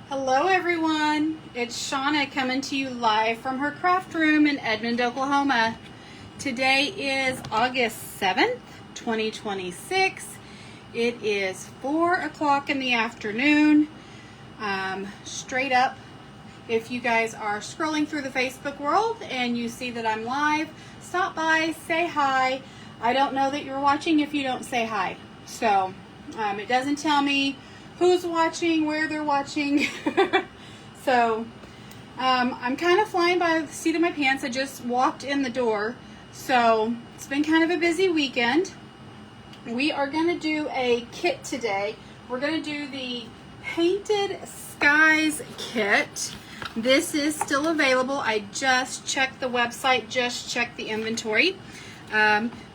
Hello everyone, it's Shauna coming to you live from her craft room in Edmond, Oklahoma. Today is August 7th, 2026. It is 4 o'clock in the afternoon. Straight up, if you guys are scrolling through the Facebook world and you see that I'm live, stop by, say hi. I don't know that you're watching if you don't say hi. So it doesn't tell me who's watching, where they're watching. So I'm kind of flying by the seat of my pants. I just walked in the door. So it's been kind of a busy weekend. We are going to do a kit today. We're going to do the Painted Skies kit. This is still available. I just checked the website, just checked the inventory.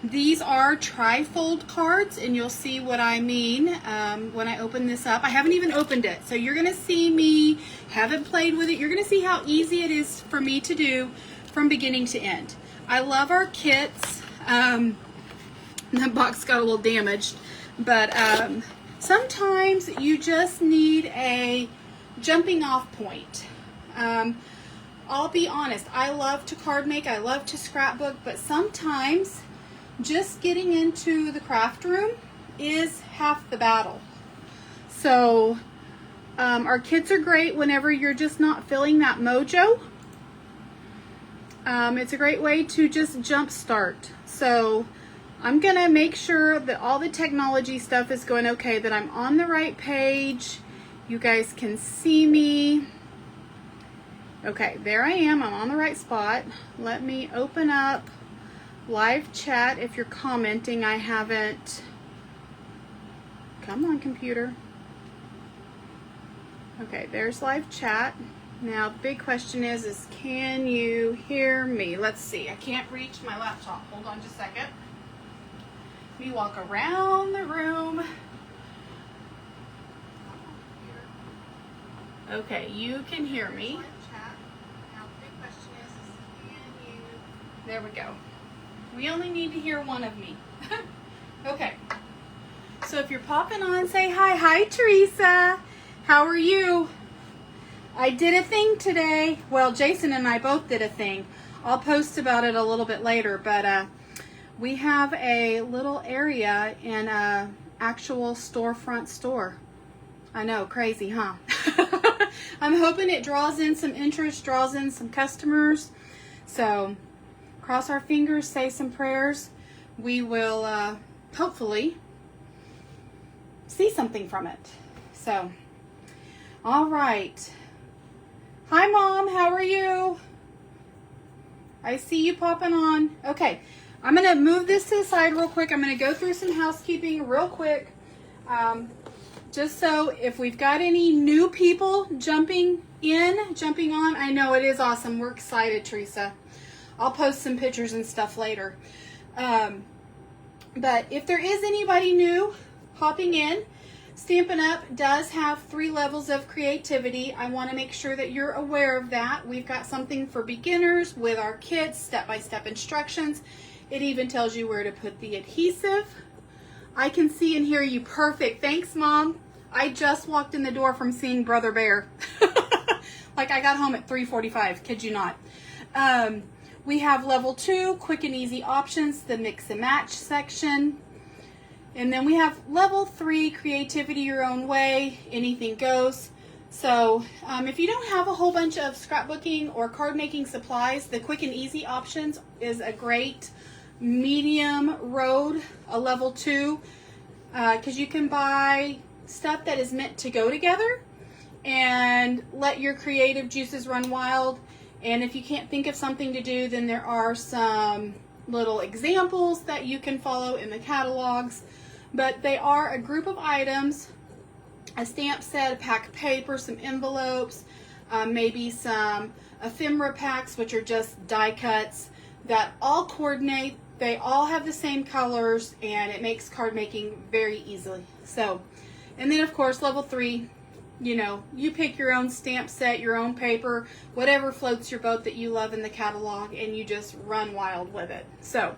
These are tri-fold cards, and you'll see what I mean when I open this up. I haven't even opened it, so you're going to see me, haven't played with it. You're going to see how easy it is for me to do from beginning to end. I love our kits. That box got a little damaged, but sometimes you just need a jumping off point. I'll be honest, I love to card make, I love to scrapbook, but sometimes just getting into the craft room is half the battle. So our kits are great whenever you're just not feeling that mojo. It's a great way to just jump start. So I'm gonna make sure that all the technology stuff is going okay, that I'm on the right page. You guys can see me. Okay, there I am. I'm on the right spot. Let me open up live chat. If you're commenting, I haven't. Come on, computer. Okay, there's live chat. Now, the big question is can you hear me? Let's see. I can't reach my laptop. Hold on just a second. Let me walk around the room. Okay, you can hear me. There we go. We only need to hear one of me. Okay. So if you're popping on, say hi. Hi, Teresa. How are you? I did a thing today. Well, Jason and I both did a thing. I'll post about it a little bit later, but we have a little area in a actual storefront store. I know, crazy, huh? I'm hoping it draws in some interest, draws in some customers. So cross our fingers, say some prayers. We will hopefully see something from it. So, all right. Hi, Mom. How are you? I see you popping on. Okay. I'm going to move this to the side real quick. I'm going to go through some housekeeping real quick. Just so if we've got any new people jumping on, I know it is awesome. We're excited, Teresa. I'll post some pictures and stuff later. But if there is anybody new hopping in, Stampin' Up! Does have 3 levels of creativity. I want to make sure that you're aware of that. We've got something for beginners with our kits, step-by-step instructions. It even tells you where to put the adhesive. I can see and hear you perfect. Thanks, Mom. I just walked in the door from seeing Brother Bear. Like I got home at 3:45, kid you not. We have level 2, quick and easy options, the mix and match section. And then we have level 3, creativity your own way, anything goes. So if you don't have a whole bunch of scrapbooking or card making supplies, the quick and easy options is a great medium road, a level 2, because you can buy stuff that is meant to go together and let your creative juices run wild. And if you can't think of something to do, then there are some little examples that you can follow in the catalogs. But they are a group of items, a stamp set, a pack of paper, some envelopes, maybe some ephemera packs, which are just die cuts that all coordinate. They all have the same colors, and it makes card making very easily. So, and then of course, level 3, you know, you pick your own stamp set, your own paper, whatever floats your boat that you love in the catalog, and you just run wild with it. So,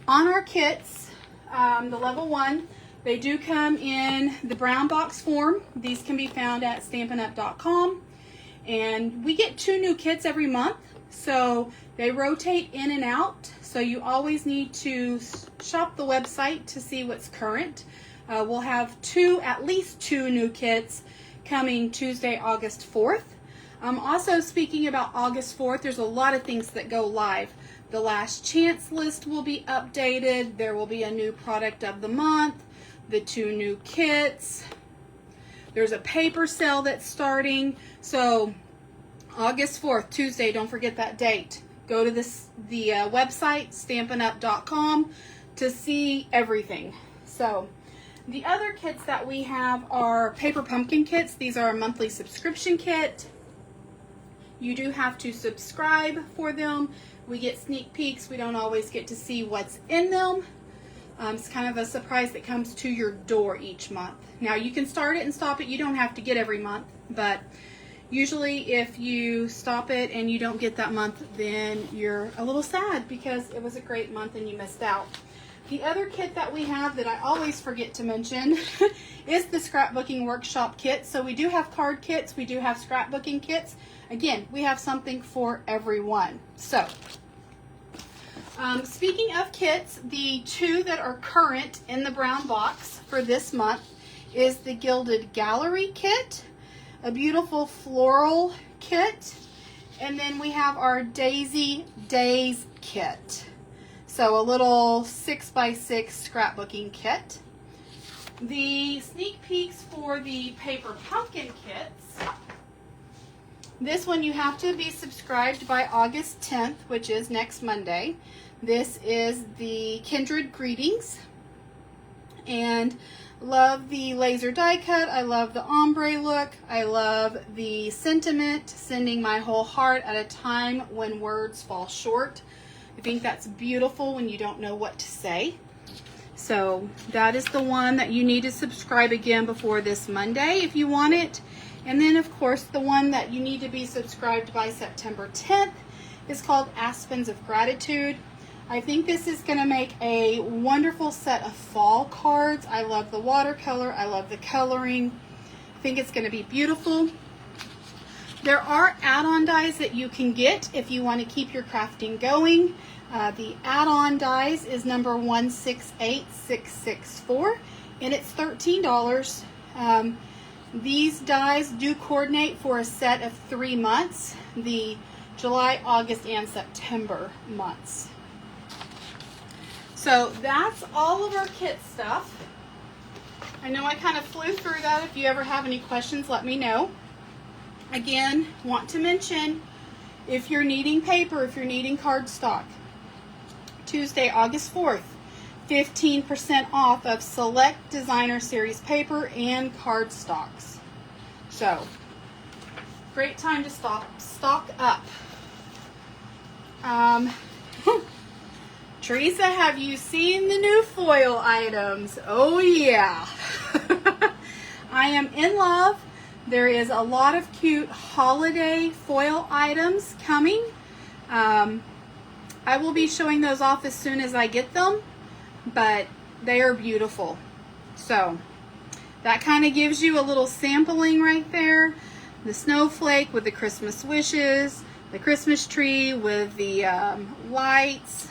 on our kits, the level 1, They do come in the brown box form. These can be found at stampinup.com. And we get 2 new kits every month, so they rotate in and out. So you always need to shop the website to see what's current. We'll have at least two new kits coming Tuesday, August 4th. Also, speaking about August 4th, there's a lot of things that go live. The last chance list will be updated. There will be a new product of the month, the 2 new kits. There's a paper sale that's starting. So August 4th, Tuesday, don't forget that date. Go to the website, stampinup.com, to see everything. So the other kits that we have are paper pumpkin kits. These are a monthly subscription kit. You do have to subscribe for them. We get sneak peeks. We don't always get to see what's in them. It's kind of a surprise that comes to your door each month. Now, you can start it and stop it. You don't have to get every month, but usually if you stop it and you don't get that month, then you're a little sad because it was a great month and you missed out. The other kit that we have that I always forget to mention is the scrapbooking workshop kit. So we do have card kits, we do have scrapbooking kits. Again, we have something for everyone. So, speaking of kits, the 2 that are current in the brown box for this month is the Gilded Gallery kit, a beautiful floral kit, and then we have our Daisy Days kit. So a little 6x6 scrapbooking kit. The sneak peeks for the paper pumpkin kits. This one you have to be subscribed by August 10th, which is next Monday. This is the Kindred Greetings. And love the laser die cut. I love the ombre look. I love the sentiment, sending my whole heart at a time when words fall short. I think that's beautiful when you don't know what to say. So that is the one that you need to subscribe again before this Monday if you want it. And then, of course, the one that you need to be subscribed by September 10th is called Aspens of Gratitude. I think this is going to make a wonderful set of fall cards. I love the watercolor. I love the coloring. I think it's going to be beautiful. There are add-on dies that you can get if you want to keep your crafting going. The add-on dies is number 168664, and it's $13. These dies do coordinate for a set of 3 months, the July, August, and September months. So that's all of our kit stuff. I know I kind of flew through that. If you ever have any questions, let me know. Again, want to mention, if you're needing paper, if you're needing cardstock, Tuesday, August 4th, 15% off of select designer series paper and cardstocks. So, great time to stock up. Teresa, have you seen the new foil items? Oh yeah. I am in love. There is a lot of cute holiday foil items coming. I will be showing those off as soon as I get them, but they are beautiful. So that kind of gives you a little sampling right there. The snowflake with the Christmas wishes, the Christmas tree with the lights.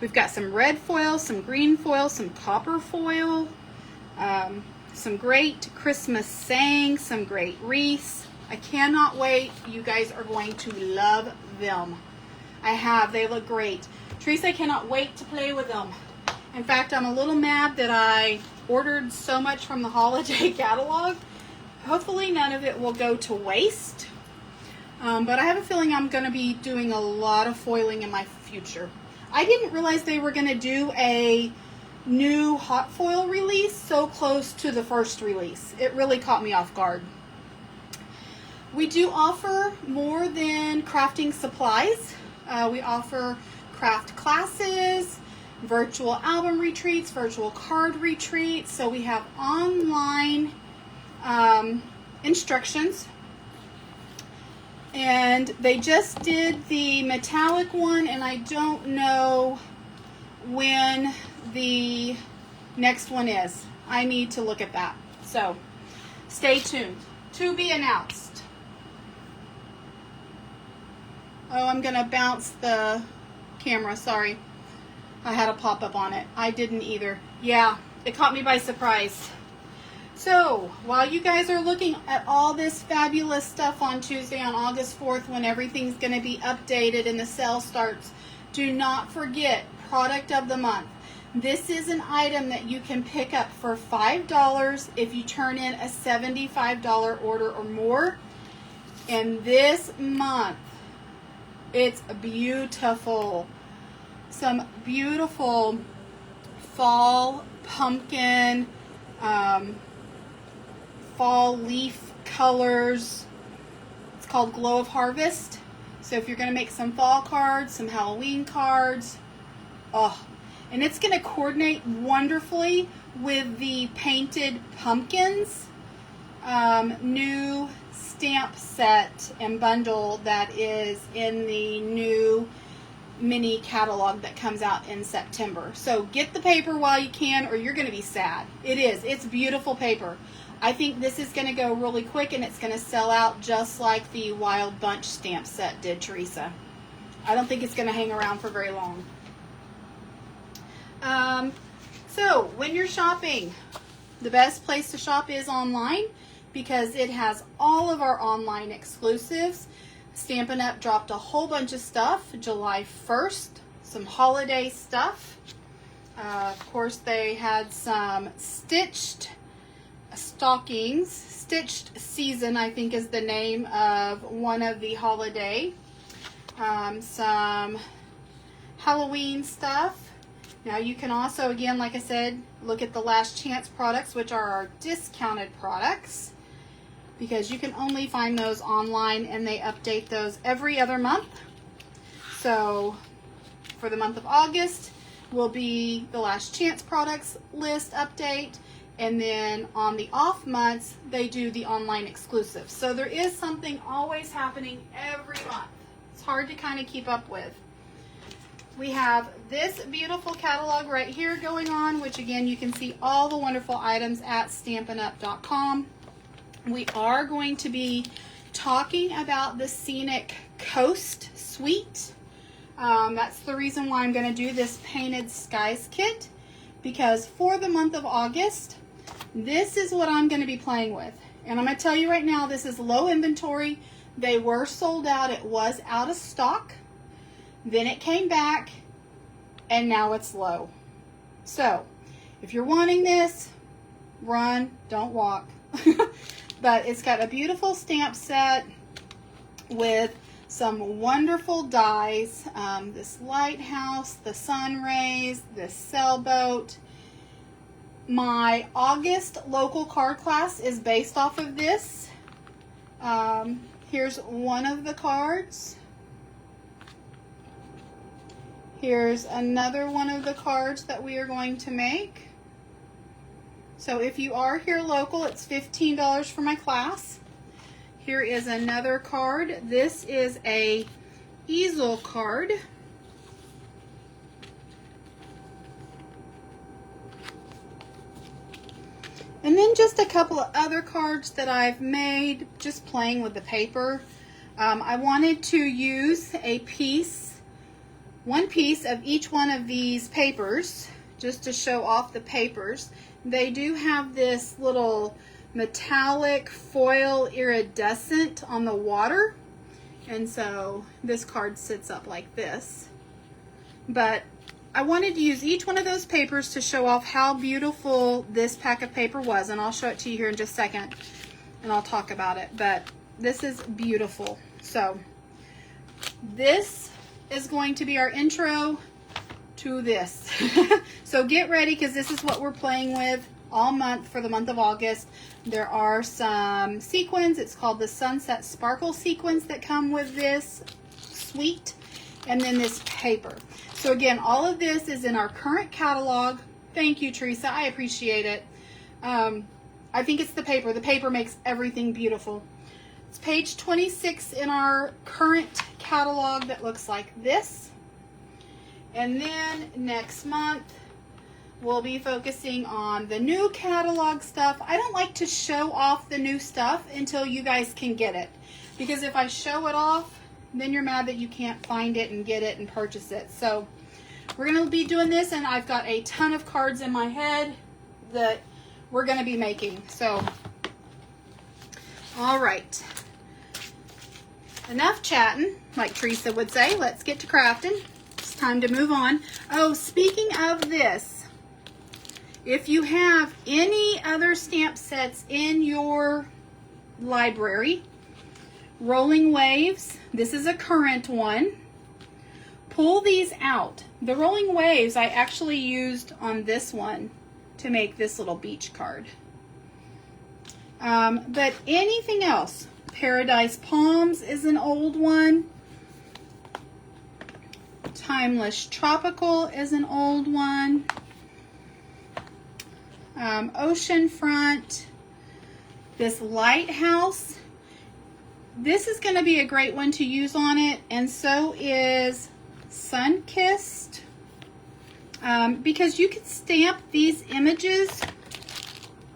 We've got some red foil, some green foil, some copper foil, some great Christmas sayings, some great wreaths. I cannot wait. You guys are going to love them. They look great. Teresa, I cannot wait to play with them. In fact, I'm a little mad that I ordered so much from the holiday catalog. Hopefully none of it will go to waste. But I have a feeling I'm going to be doing a lot of foiling in my future. I didn't realize they were going to do a new hot foil release so close to the first release. It really caught me off guard. We do offer more than crafting supplies. We offer craft classes, virtual album retreats, virtual card retreats. So we have online instructions. And they just did the metallic one, and I don't know when the next one is. I need to look at that. So stay tuned. To be announced. Oh, I'm going to bounce the camera. Sorry. I had a pop-up on it. I didn't either. Yeah, it caught me by surprise. So, while you guys are looking at all this fabulous stuff on Tuesday on August 4th when everything's going to be updated and the sale starts, do not forget Product of the Month. This is an item that you can pick up for $5 if you turn in a $75 order or more. And this month, it's beautiful. Some beautiful fall pumpkin, fall leaf colors. It's called Glow of Harvest. So if you're going to make some fall cards, some Halloween cards, and it's going to coordinate wonderfully with the painted pumpkins new stamp set and bundle that is in the new mini catalog that comes out in September. So get the paper while you can, or you're going to be sad. It's beautiful paper. I think this is going to go really quick, and it's going to sell out just like the Wild Bunch stamp set did, Teresa. I don't think it's going to hang around for very long. So when you're shopping, the best place to shop is online because it has all of our online exclusives. Stampin' Up! Dropped a whole bunch of stuff July 1st, some holiday stuff. Of course, they had some stitched stockings. Stitched Season, I think, is the name of one of the holiday. Some Halloween stuff. Now you can also, again, like I said, look at the Last Chance products, which are our discounted products, because you can only find those online and they update those every other month. So for the month of August will be the Last Chance products list update, and then on the off months they do the online exclusives. So there is something always happening every month. It's hard to kind of keep up with. We have this beautiful catalog right here going on, which again you can see all the wonderful items at stampinup.com. We are going to be talking about the Scenic Coast Suite. That's the reason why I'm going to do this Painted Skies kit, because for the month of August, this is what I'm going to be playing with. And I'm going to tell you right now, this is low inventory. They were sold out. It was out of stock. Then it came back, and now it's low. So, if you're wanting this, run, don't walk. But it's got a beautiful stamp set with some wonderful dies. This lighthouse, the sun rays, this sailboat. My August local card class is based off of this. Here's one of the cards. Here's another one of the cards that we are going to make. So if you are here local, it's $15 for my class. Here is another card. This is a easel card. And then just a couple of other cards that I've made, just playing with the paper. I wanted to use one piece of each one of these papers, just to show off the papers. They do have this little metallic foil iridescent on the water, and so this card sits up like this. But I wanted to use each one of those papers to show off how beautiful this pack of paper was, and I'll show it to you here in just a second, and I'll talk about it. But this is beautiful. So this is going to be our intro to this. So get ready, because this is what we're playing with all month for the month of August. There are some sequins. It's called the Sunset Sparkle sequins that come with this suite, and then this paper. So again, all of this is in our current catalog. Thank you, Teresa. I appreciate it. I think it's the paper. The paper makes everything beautiful. It's page 26 in our current catalog that looks like this. And then next month, we'll be focusing on the new catalog stuff. I don't like to show off the new stuff until you guys can get it, because if I show it off, then you're mad that you can't find it and get it and purchase it. So we're going to be doing this, and I've got a ton of cards in my head that we're going to be making. So, all right. Enough chatting, like Teresa would say. Let's get to crafting. It's time to move on. Oh, speaking of this, if you have any other stamp sets in your library, Rolling Waves, this is a current one. Pull these out. The Rolling Waves I actually used on this one to make this little beach card. But anything else, Paradise Palms is an old one. Timeless Tropical is an old one. Oceanfront, this Lighthouse. This is going to be a great one to use on it, and so is Sunkissed, because you could stamp these images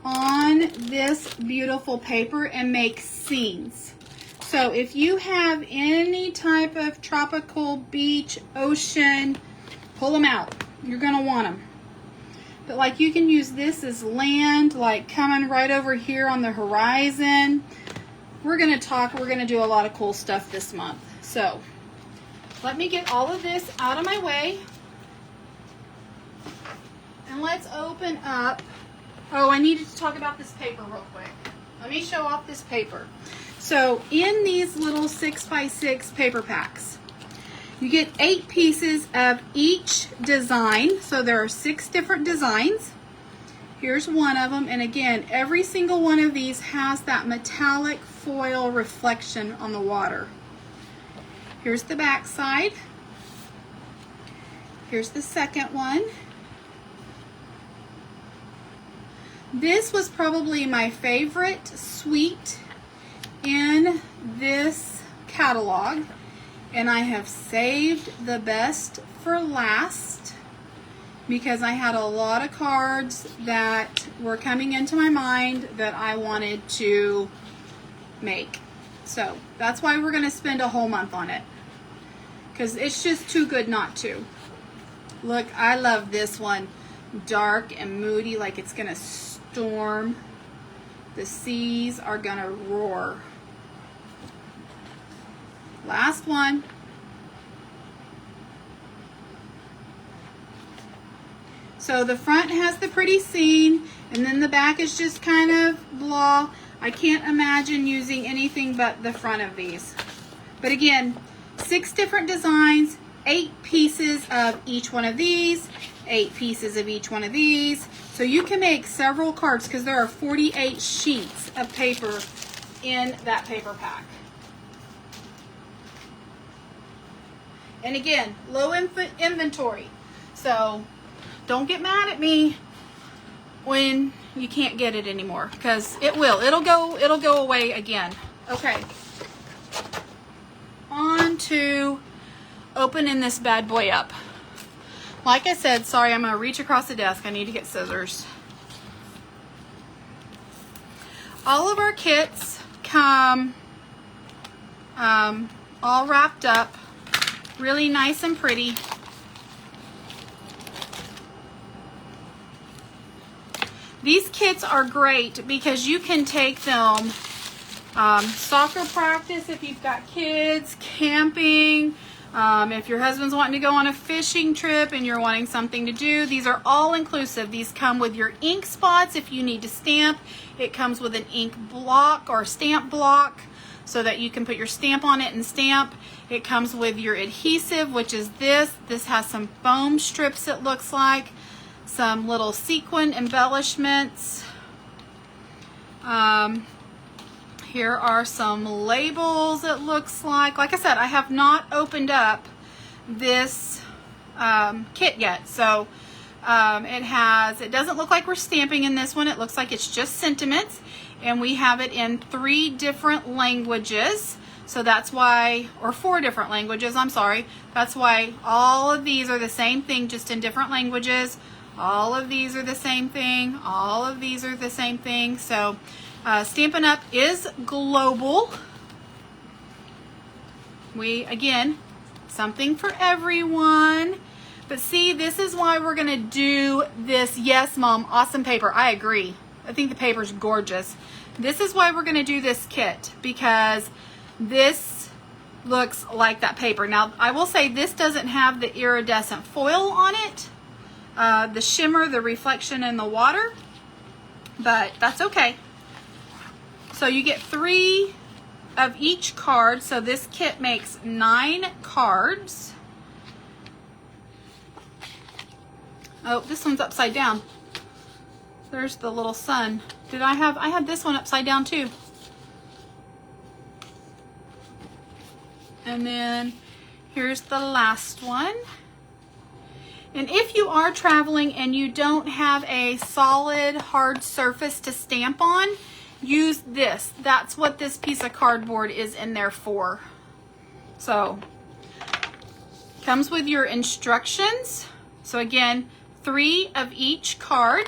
on this beautiful paper and make scenes. So if you have any type of tropical beach, ocean, pull them out. You're going to want them. But like you can use this as land, like coming right over here on the horizon. We're going to do a lot of cool stuff this month. So let me get all of this out of my way. And let's open up. Oh, I needed to talk about this paper real quick. Let me show off this paper. So in these little 6x6 paper packs, you get 8 pieces of each design. So there are 6 different designs. Here's one of them, and again, every single one of these has that metallic foil reflection on the water. Here's the back side. Here's the second one. This was probably my favorite suite in this catalog, and I have saved the best for last, because I had a lot of cards that were coming into my mind that I wanted to make. So that's why we're going to spend a whole month on it, because it's just too good not to. Look, I love this one. Dark and moody, like it's going to storm. The seas are going to roar. Last one. So the front has the pretty scene, and then the back is just kind of blah. I can't imagine using anything but the front of these. But again, 6 different designs, 8 pieces of each one of these, 8 pieces of each one of these. So you can make several cards, because there are 48 sheets of paper in that paper pack. And again, low inventory. So don't get mad at me when you can't get it anymore, because it will. It'll go away again. Okay. On to opening this bad boy up. Like I said, sorry, I'm going to reach across the desk. I need to get scissors. All of our kits come all wrapped up, really nice and pretty. These kits are great because you can take them soccer practice if you've got kids, camping, if your husband's wanting to go on a fishing trip and you're wanting something to do. These are all inclusive. These come with your ink spots if you need to stamp. It comes with an ink block or stamp block so that you can put your stamp on it and stamp. It comes with your adhesive, which is this. This has some foam strips, it looks like. Some little sequin embellishments. Here are some labels, it looks like. Like I said, I have not opened up this kit yet. So it doesn't look like we're stamping in this one. It looks like it's just sentiments. And we have it in 3 different languages. So that's why, or 4 different languages, I'm sorry. That's why all of these are the same thing, just in different languages. All of these are the same thing. All of these are the same thing. So Stampin' Up! Is global. Again, something for everyone. But see, this is why we're gonna do this. Yes, Mom, awesome paper. I agree. I think the paper's gorgeous. This is why we're gonna do this kit, because this looks like that paper. Now, I will say this doesn't have the iridescent foil on it, the shimmer, the reflection in the water, but that's okay. So you get 3 of each card. So this kit makes 9 cards. Oh, this one's upside down. There's the little sun. I had this one upside down too. And then here's the last one. And if you are traveling and you don't have a solid hard surface to stamp on, use this. That's what this piece of cardboard is in there for. So, comes with your instructions. So again, 3 of each card.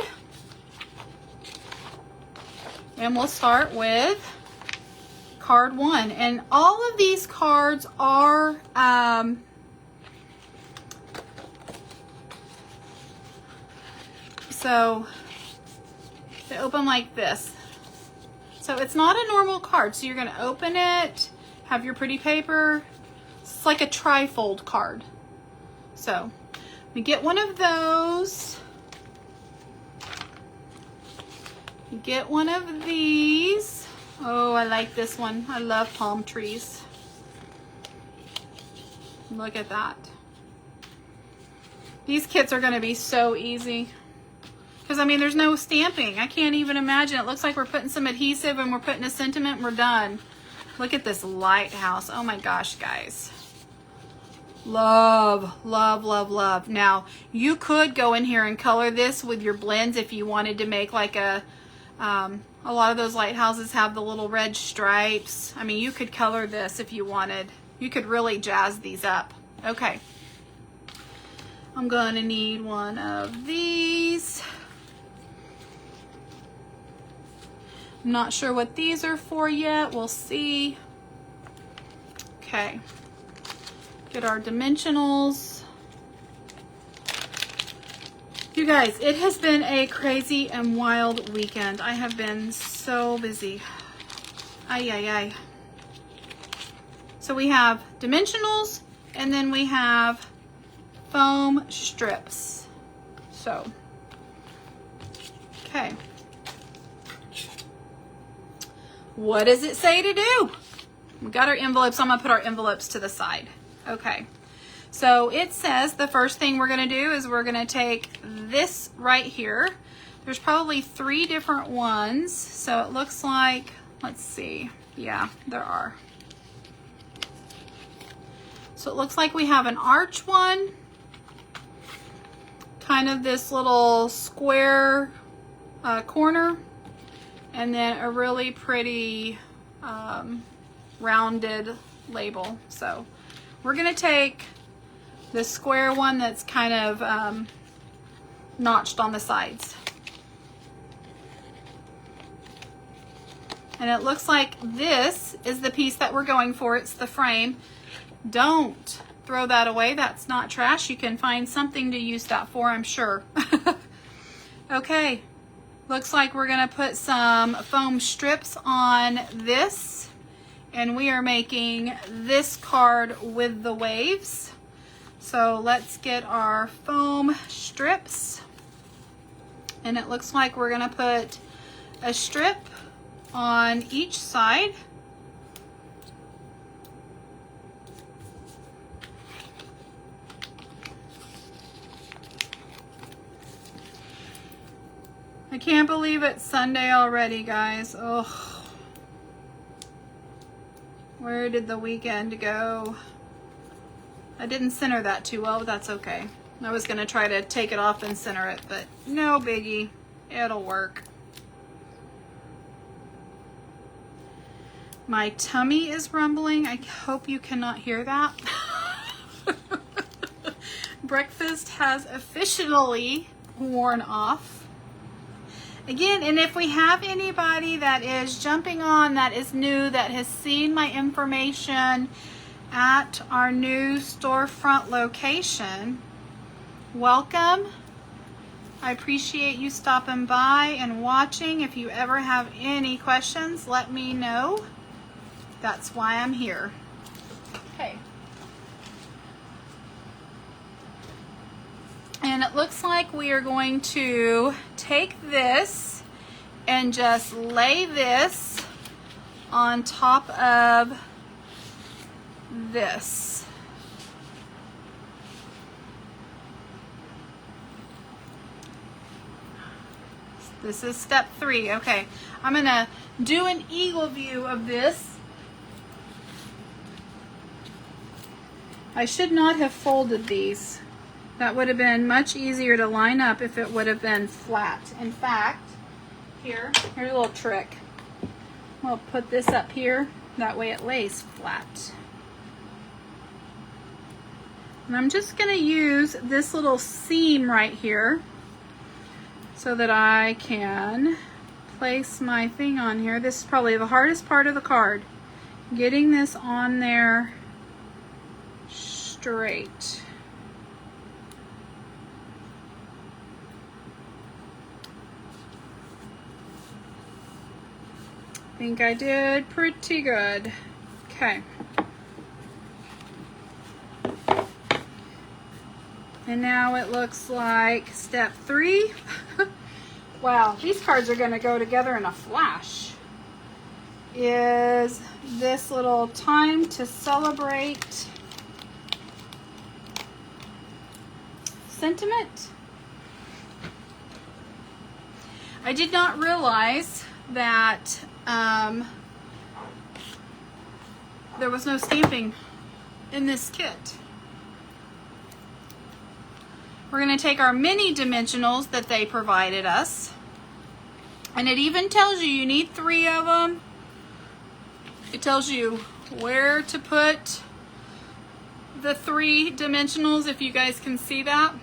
And we'll start with card 1. And all of these cards are so they open like this. So it's not a normal card. So you're going to open it, have your pretty paper. It's like a trifold card. So we get one of those. You get one of these. Oh, I like this one. I love palm trees. Look at that. These kits are going to be so easy. Because, I mean, there's no stamping. I can't even imagine. It looks like we're putting some adhesive and we're putting a sentiment and we're done. Look at this lighthouse. Oh my gosh, guys. Love, love, love, love. Now, you could go in here and color this with your blends if you wanted to make like a lot of those lighthouses have the little red stripes. I mean, you could color this if you wanted. You could really jazz these up. Okay. I'm going to need one of these. I'm not sure what these are for yet. We'll see. Okay. Get our dimensionals. You guys, it has been a crazy and wild weekend. I have been so busy. Ay, ay, ay. So we have dimensionals and then we have foam strips. So, okay. What does it say to do? We got our envelopes. I'm gonna put our envelopes to the side. Okay. So it says the first thing we're gonna do is we're gonna take this right here. There's probably 3 different ones. So it looks like, let's see. Yeah, there are. So it looks like we have an arch one, kind of this little square corner, and then a really pretty rounded label. So we're gonna take the square one that's kind of notched on the sides. And it looks like this is the piece that we're going for. It's the frame. Don't throw that away. That's not trash. You can find something to use that for, I'm sure. Okay. Looks like we're going to put some foam strips on this. And we are making this card with the waves. So let's get our foam strips. And it looks like we're going to put a strip on each side. I can't believe it's Sunday already, guys. Oh, where did the weekend go? I didn't center that too well, but that's okay. I was gonna try to take it off and center it, but no biggie. It'll work. My tummy is rumbling. I hope you cannot hear that. Breakfast has officially worn off. Again, and if we have anybody that is jumping on, that is new, that has seen my information at our new storefront location, welcome. I appreciate you stopping by and watching. If you ever have any questions, let me know. That's why I'm here. Okay. And it looks like we are going to take this and just lay this on top of this. This is step 3. Okay, I'm gonna do an eagle view of this. I should not have folded these. That would have been much easier to line up if it would have been flat. In fact, here's a little trick. I'll put this up here, that way it lays flat. And I'm just gonna use this little seam right here so that I can place my thing on here. This is probably the hardest part of the card, getting this on there straight. I think I did pretty good. Okay. And now it looks like step 3. Wow, these cards are going to go together in a flash. Is this little time to celebrate sentiment. I did not realize that there was no stamping in this kit. We're going to take our mini dimensionals that they provided us, and it even tells you need 3 of them. It tells you where to put the 3 dimensionals, if you guys can see that.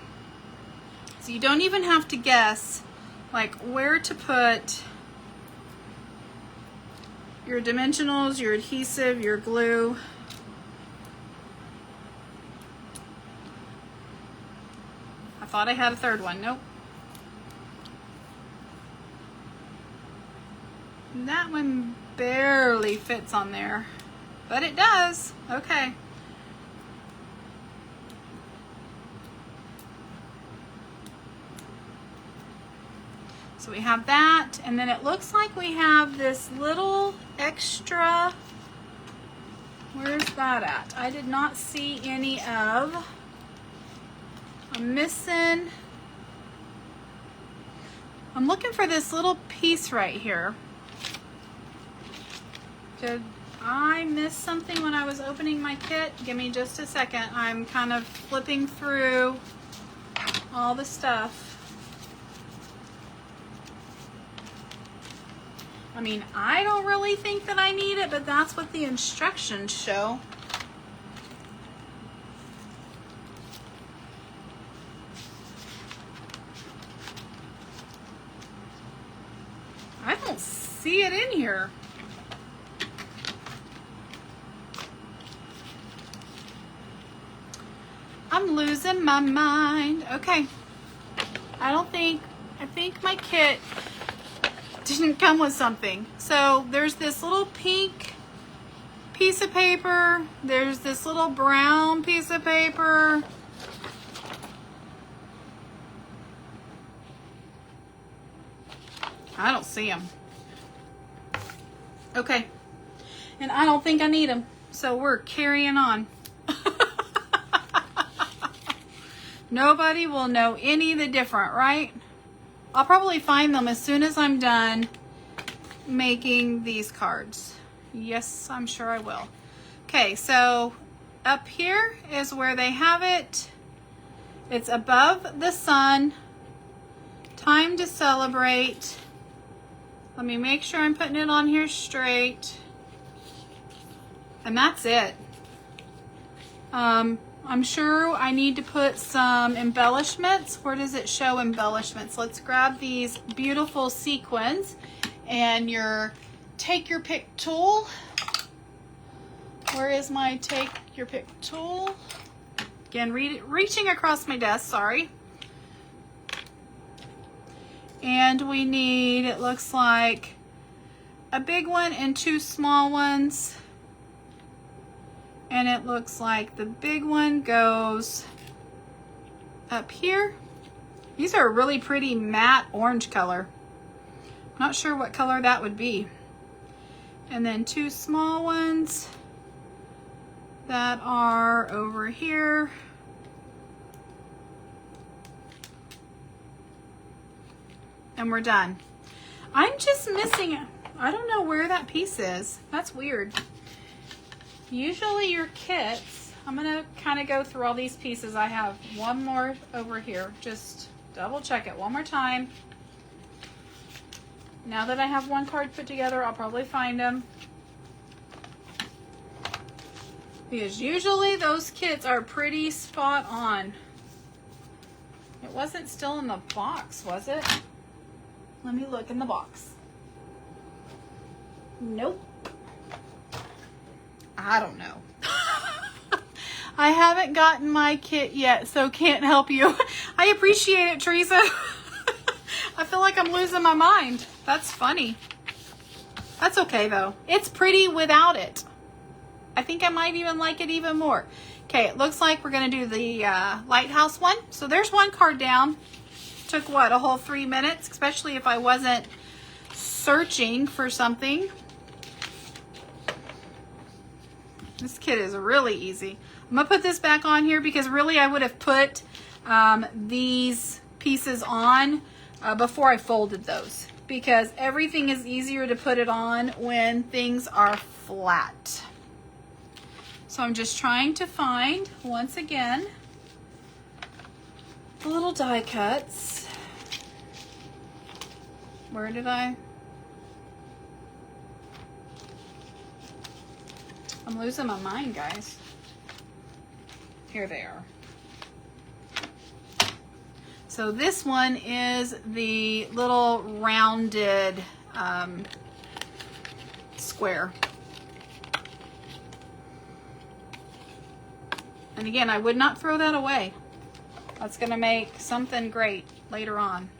So you don't even have to guess like where to put your dimensionals, your adhesive, your glue. I thought I had a 3rd one. Nope. That one barely fits on there, but it does. Okay. So we have that, and then it looks like we have this little extra. Where's that at? I did not see any of. I'm missing. I'm looking for this little piece right here. Did I miss something when I was opening my kit? Give me just a second. I'm kind of flipping through all the stuff. I mean, I don't really think that I need it, but that's what the instructions show. I don't see it in here. I'm losing my mind. Okay. I think my kit didn't come with something. So there's this little pink piece of paper. There's this little brown piece of paper. I don't see them. Okay. And I don't think I need them. So we're carrying on. Nobody will know any the different, right? I'll probably find them as soon as I'm done making these cards. Yes, I'm sure I will. Okay, so up here is where they have it. It's above the sun. Time to celebrate. Let me make sure I'm putting it on here straight. And that's it. I'm sure I need to put some embellishments. Where does it show embellishments? Let's grab these beautiful sequins and take your pick tool. Where is my take your pick tool? Again, reaching across my desk, sorry. And we need, it looks like, a big one and 2 small ones. And it looks like the big one goes up here. These are a really pretty matte orange color. Not sure what color that would be. And then 2 small ones that are over here. And we're done. I'm just missing, I don't know where that piece is. That's weird. Usually your kits, I'm gonna kind of go through all these pieces. I have one more over here. Just double check it one more time. Now that I have one card put together, I'll probably find them. Because usually those kits are pretty spot on. It wasn't still in the box, was it? Let me look in the box. Nope. I don't know. I haven't gotten my kit yet, so can't help you. I appreciate it, Teresa. I feel like I'm losing my mind. That's funny. That's okay, though. It's pretty without it. I think I might even like it even more. Okay, it looks like we're going to do the lighthouse one. So there's one card down. Took, what, a whole 3 minutes? Especially if I wasn't searching for something. This kit is really easy. I'm going to put this back on here because really I would have put these pieces on before I folded those. Because everything is easier to put it on when things are flat. So I'm just trying to find, once again, the little die cuts. Where did I'm losing my mind, guys. Here they are. So this one is the little rounded square. And again, I would not throw that away. That's going to make something great later on.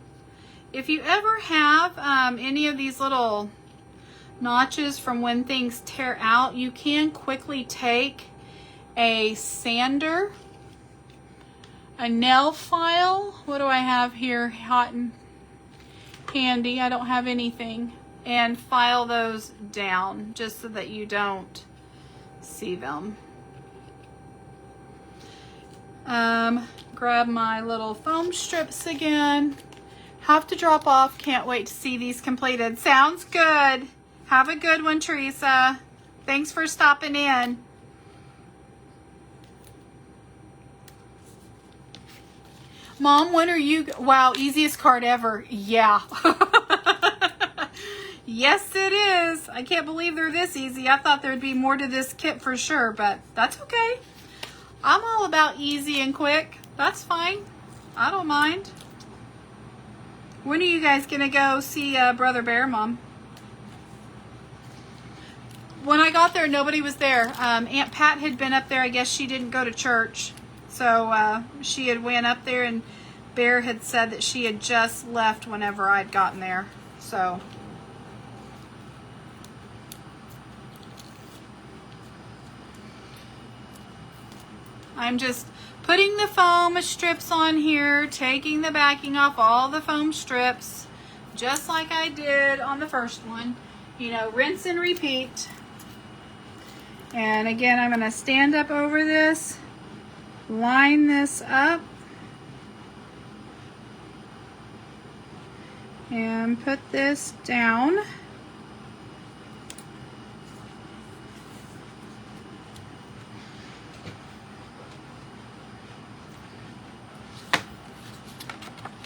If you ever have any of these little notches from when things tear out, you can quickly take a sander, a nail file. What do I have here? Hot and handy. I don't have anything. And file those down just so that you don't see them. Grab my little foam strips again. Have to drop off. Can't wait to see these completed. Sounds good. Have a good one, Teresa. Thanks for stopping in. Mom, when are you? Wow, easiest card ever. Yeah. Yes, it is. I can't believe they're this easy. I thought there'd be more to this kit for sure, but that's okay. I'm all about easy and quick. That's fine. I don't mind. When are you guys going to go see Brother Bear, Mom? When I got there, nobody was there. Aunt Pat had been up there. I guess she didn't go to church. So she had went up there, and Bear had said that she had just left whenever I'd gotten there. So I'm just putting the foam strips on here, taking the backing off all the foam strips, just like I did on the first one. You know, rinse and repeat. And again, I'm going to stand up over this, line this up, and put this down.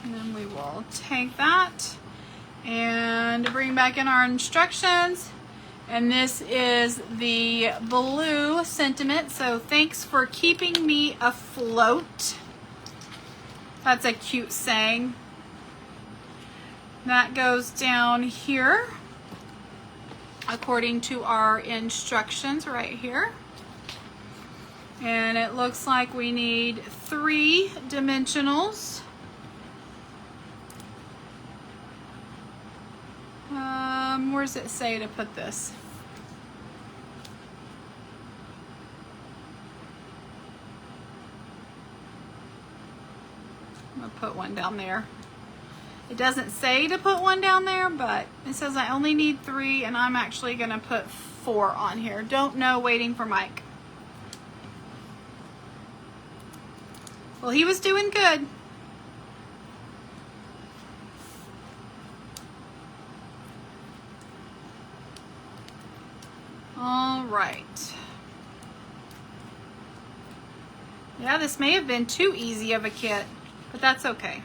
And then we will take that and bring back in our instructions And this is the blue sentiment. So thanks for keeping me afloat. That's a cute saying. That goes down here according to our instructions right here. And it looks like we need 3 dimensionals. Where does it say to put this? I'm gonna put one down there. It doesn't say to put one down there, but it says I only need 3, and I'm actually gonna put 4 on here. Don't know, waiting for Mike. Well, he was doing good. All right. Yeah, this may have been too easy of a kit, but that's okay.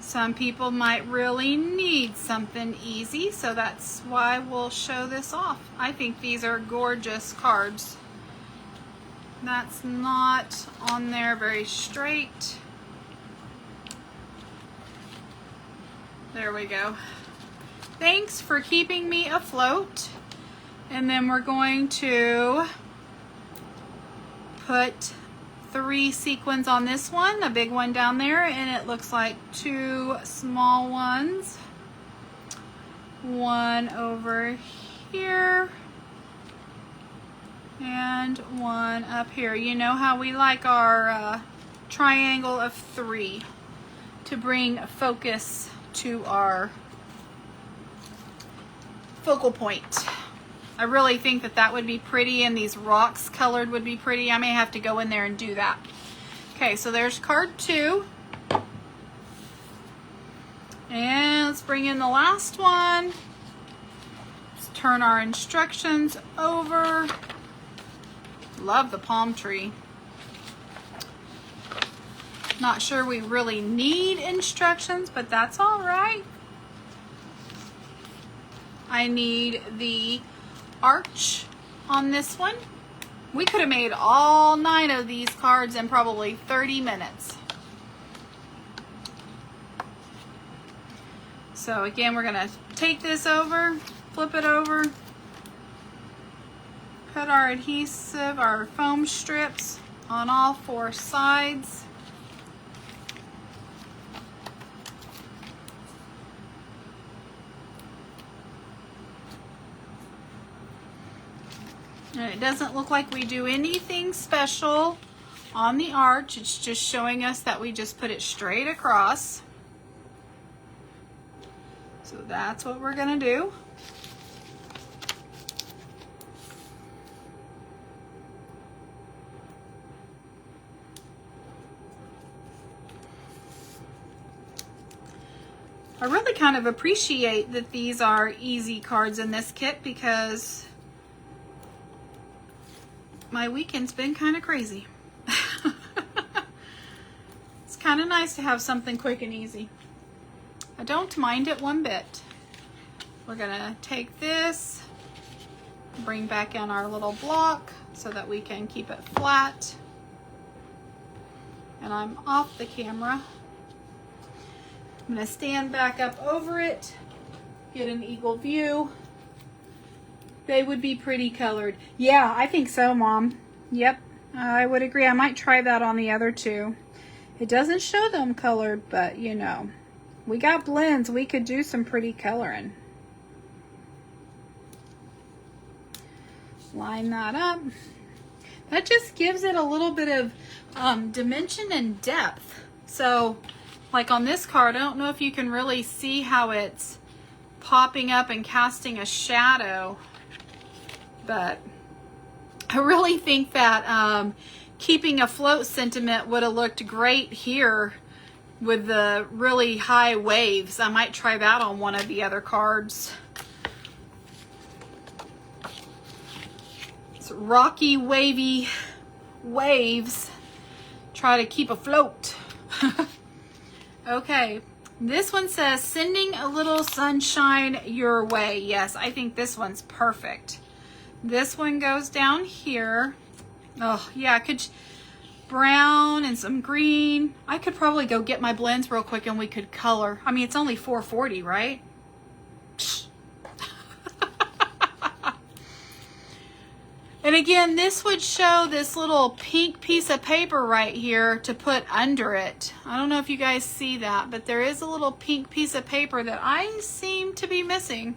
Some people might really need something easy, so that's why we'll show this off. I think these are gorgeous cards. That's not on there very straight. There we go. Thanks for keeping me afloat. And then we're going to put 3 sequins on this one, a big one down there, and it looks like 2 small ones. One over here and one up here. You know how we like our triangle of 3 to bring focus to our focal point. I really think that that would be pretty, and these rocks colored would be pretty. I may have to go in there and do that. Okay, so there's card 2. And let's bring in the last one. Let's turn our instructions over. Love the palm tree. Not sure we really need instructions, but that's all right. I need the arch on this one. We could have made all 9 of these cards in probably 30 minutes. So again, we're gonna take this over, flip it over, put our adhesive, our foam strips on all 4 sides. And it doesn't look like we do anything special on the arch. It's just showing us that we just put it straight across. So that's what we're gonna do. I really kind of appreciate that these are easy cards in this kit, because my weekend's been kind of crazy. It's kind of nice to have something quick and easy. I don't mind it one bit. We're gonna take this, bring back in our little block so that we can keep it flat. And I'm off the camera. I'm gonna stand back up over it, get an eagle view. They would be pretty colored. Yeah, I think so, Mom. Yep, I would agree. I might try that on the other 2. It doesn't show them colored, but you know, we got blends. We could do some pretty coloring. Line that up. That just gives it a little bit of dimension and depth. So, like on this card, I don't know if you can really see how it's popping up and casting a shadow. But I really think that keeping afloat sentiment would have looked great here with the really high waves. I might try that on one of the other cards. It's rocky, wavy waves. Try to keep afloat. Okay, This one says, sending a little sunshine your way. Yes, I think this one's perfect. This one goes down here. Oh, yeah, brown and some green. I could probably go get my blends real quick and we could color. I mean, it's only $4.40, right? And again, this would show this little pink piece of paper right here to put under it. I don't know if you guys see that, but there is a little pink piece of paper that I seem to be missing.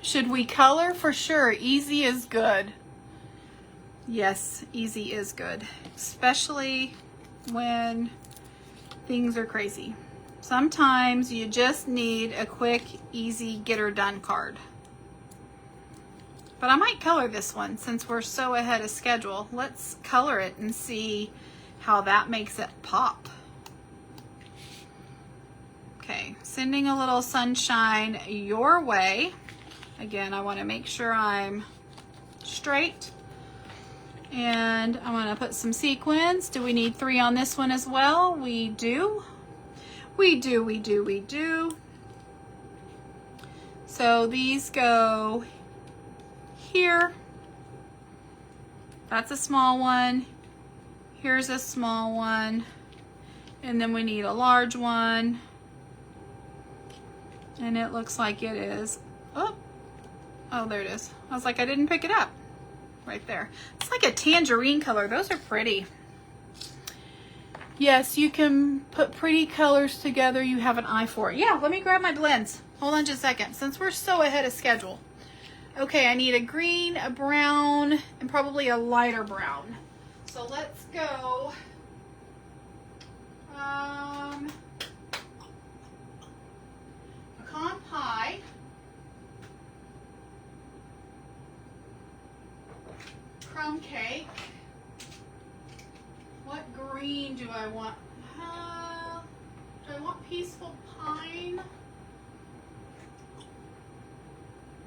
Should we color? For sure. Easy is good. Yes, easy is good, especially when things are crazy. Sometimes you just need a quick, easy, get her done card. But I might color this one since we're so ahead of schedule. Let's color it and see how that makes it pop. Okay, sending a little sunshine your way. Again, I want to make sure I'm straight. And I'm going to put some sequins. Do we need 3 on this one as well? We do. We do. So these go here. That's a small one. Here's a small one. And then we need a large one. And it looks like it is. Oh, there it is. I was like, I didn't pick it up. Right there. It's like a tangerine color. Those are pretty. Yes, you can put pretty colors together. You have an eye for it. Yeah, let me grab my blends. Hold on just a second, since we're so ahead of schedule. Okay, I need a green, a brown, and probably a lighter brown. So let's go. Pecan pie. Crumb cake. What green do I want? Do I want peaceful pine?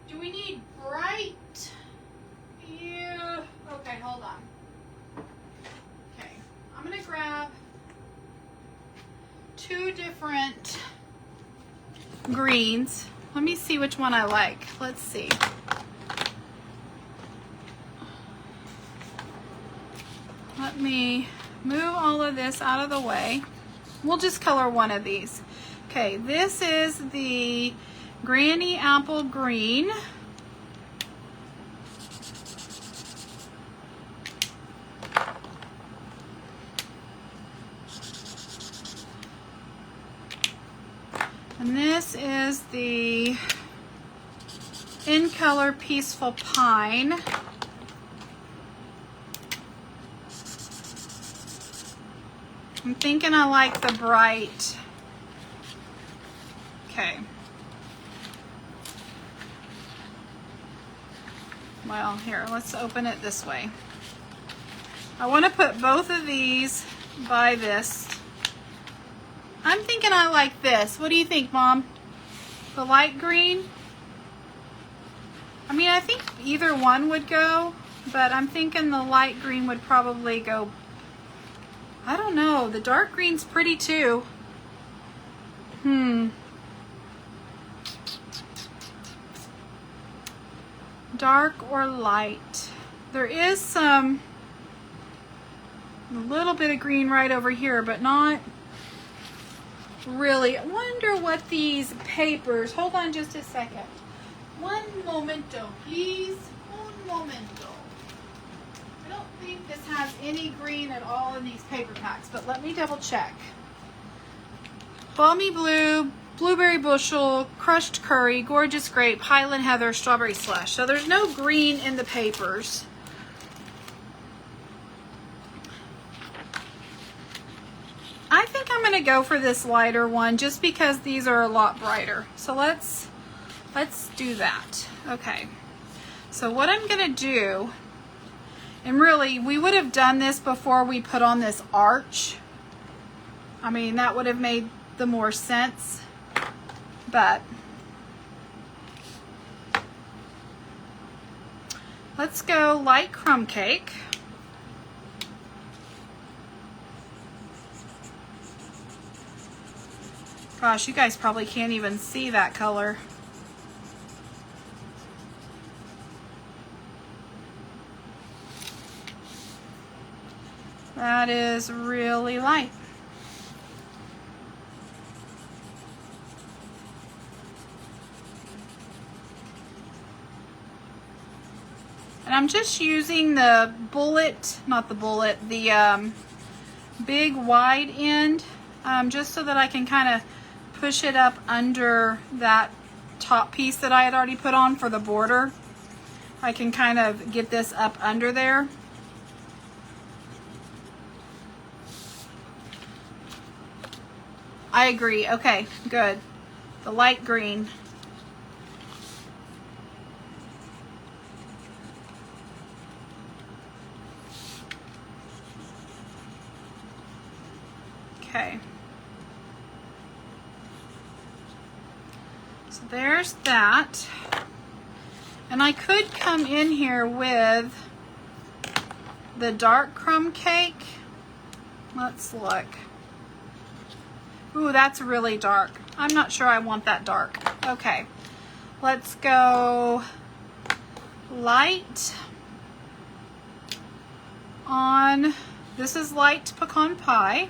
Do we need bright? Yeah. Okay, hold on. Okay, I'm gonna grab 2 different greens. Let me see which one I like. Let's see. Let me move all of this out of the way. We'll just color one of these. Okay, this is the Granny Apple Green. And this is the In Color Peaceful Pine. I'm thinking I like the bright. Okay. Well, here, let's open it this way. I want to put both of these by this. I'm thinking I like this. What do you think, Mom? The light green? I mean, I think either one would go, but I'm thinking the light green would probably go. I don't know. The dark green's pretty too. Dark or light? There is a little bit of green right over here, but not really. I wonder what these papers, hold on just a second. One momento, please. Un momento. I don't think this has any green at all in these paper packs, but let me double check. Balmy Blue, Blueberry Bushel, Crushed Curry, Gorgeous Grape, Highland Heather, Strawberry Slush. So there's no green in the papers. I think I'm going to go for this lighter one just because these are a lot brighter. So let's do that. Okay. So what I'm going to do, and really we would have done this before we put on this arch. I mean, that would have made the more sense. But Let's go light crumb cake. Gosh, you guys probably can't even see that color. That is really light. And I'm just using the bullet, not the bullet, the big wide end, just so that I can kind of push it up under that top piece that I had already put on for the border. I can kind of get this up under there. I agree. Okay, good. The light green. Okay. So there's that. And I could come in here with the dark crumb cake. Let's look. Ooh, that's really dark. I'm not sure I want that dark. Okay, let's go light on, this is light pecan pie.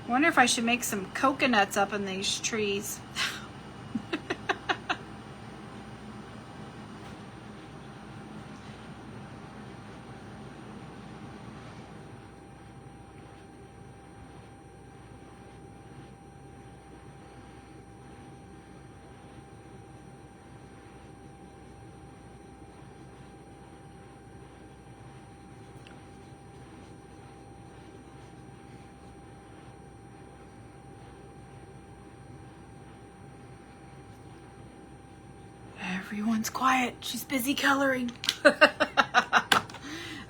Wonder if I should make some coconuts up in these trees. Everyone's quiet. She's busy coloring.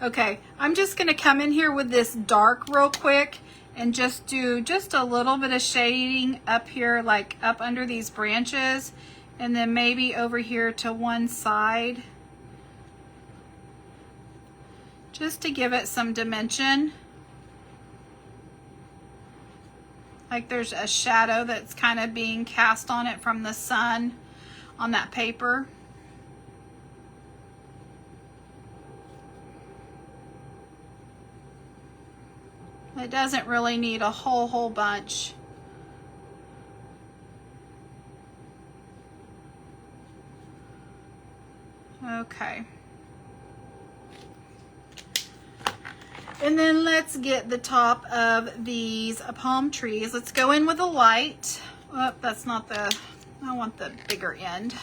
Okay, I'm just going to come in here with this dark real quick and just do just a little bit of shading up here, like up under these branches, and then maybe over here to one side, just to give it some dimension. Like there's a shadow that's kind of being cast on it from the sun on that paper. It doesn't really need a whole bunch. Okay. And then let's get the top of these palm trees. Let's go in with a light. Oh, that's not the, I want the bigger end.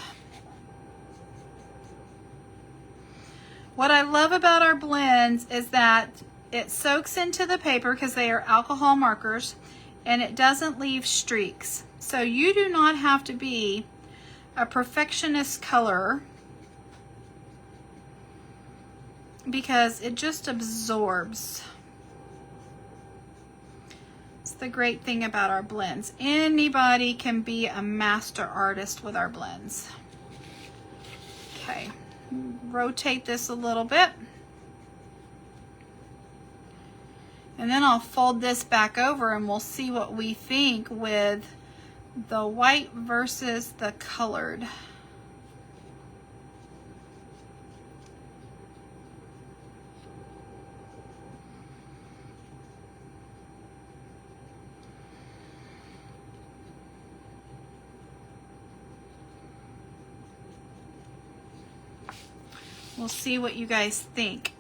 What I love about our blends is that it soaks into the paper because they are alcohol markers, and it doesn't leave streaks. So you do not have to be a perfectionist colorer because it just absorbs. It's the great thing about our blends. Anybody can be a master artist with our blends. Okay, rotate this a little bit. And then I'll fold this back over and we'll see what we think with the white versus the colored. We'll see what you guys think.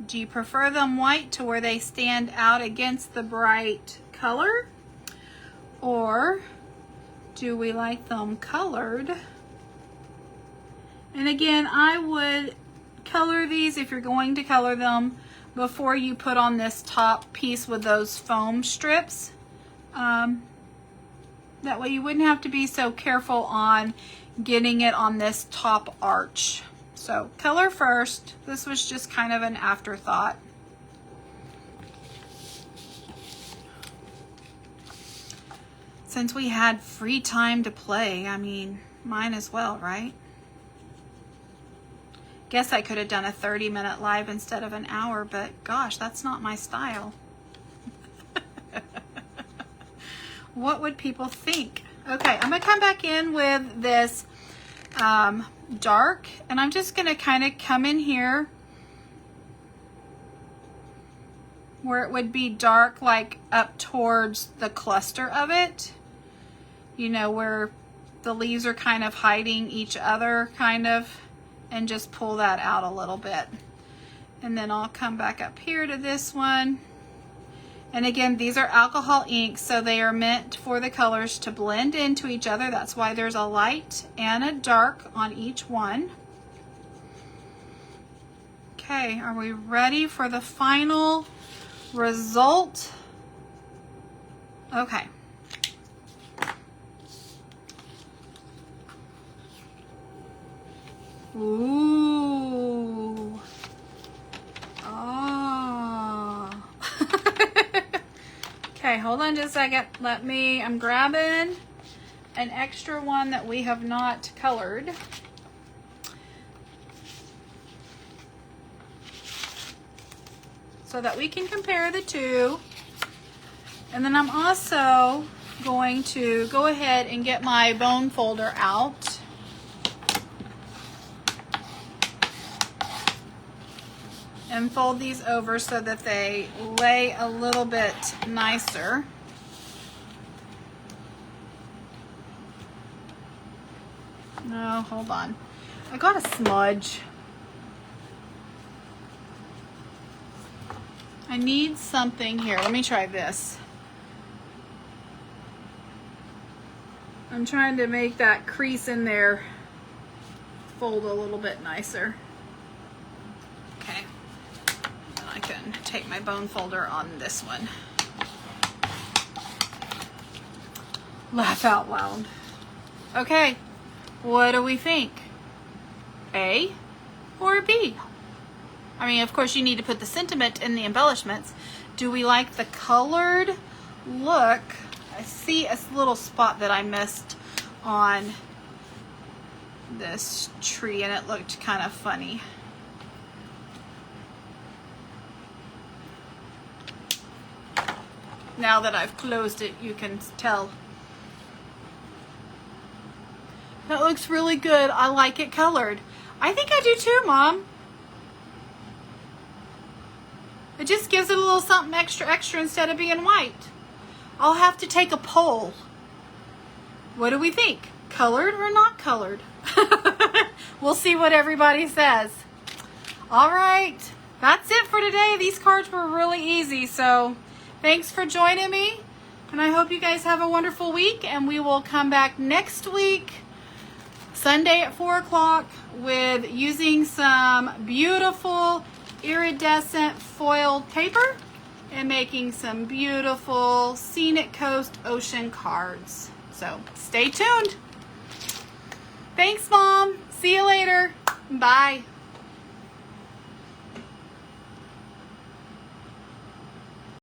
Do you prefer them white to where they stand out against the bright color? Or do we like them colored? And again, I would color these, if you're going to color them, before you put on this top piece with those foam strips. That way you wouldn't have to be so careful on getting it on this top arch. So color first. This was just kind of an afterthought. since we had free time to play, I mean, mine as well, right? Guess I could have done a 30-minute live instead of an hour, but gosh, that's not my style. What would people think? Okay, I'm gonna come back in with this dark, and I'm just gonna kind of come in here where it would be dark, like up towards the cluster of it, you know, where the leaves are kind of hiding each other, kind of, and just pull that out a little bit. And then I'll come back up here to this one. And again, these are alcohol inks, so they are meant for the colors to blend into each other. That's why there's a light and a dark on each one. Okay, are we ready for the final result? Okay. Ooh. Oh. Okay, hold on just a second. I'm grabbing an extra one that we have not colored. So that we can compare the two. And then I'm also going to go ahead and get my bone folder out. And fold these over so that they lay a little bit nicer. No, hold on. I got a smudge. I need something here. Let me try this. I'm trying to make that crease in there fold a little bit nicer. Okay. Then I can take my bone folder on this one. Laugh out loud. Okay. What do we think? A or B? I mean, of course, you need to put the sentiment in the embellishments. Do we like the colored look? I see a little spot that I missed on this tree, and it looked kind of funny. Now that I've closed it, you can tell. That looks really good. I like it colored. I think I do too, Mom. It just gives it a little something extra instead of being white. I'll have to take a poll. What do we think? Colored or not colored? We'll see what everybody says. All right, that's it for today. These cards were really easy, so thanks for joining me. And I hope you guys have a wonderful week, and we will come back next week, Sunday at 4 o'clock, with using some beautiful iridescent foiled paper and making some beautiful Scenic Coast Ocean cards. So stay tuned. Thanks, Mom. See you later. Bye.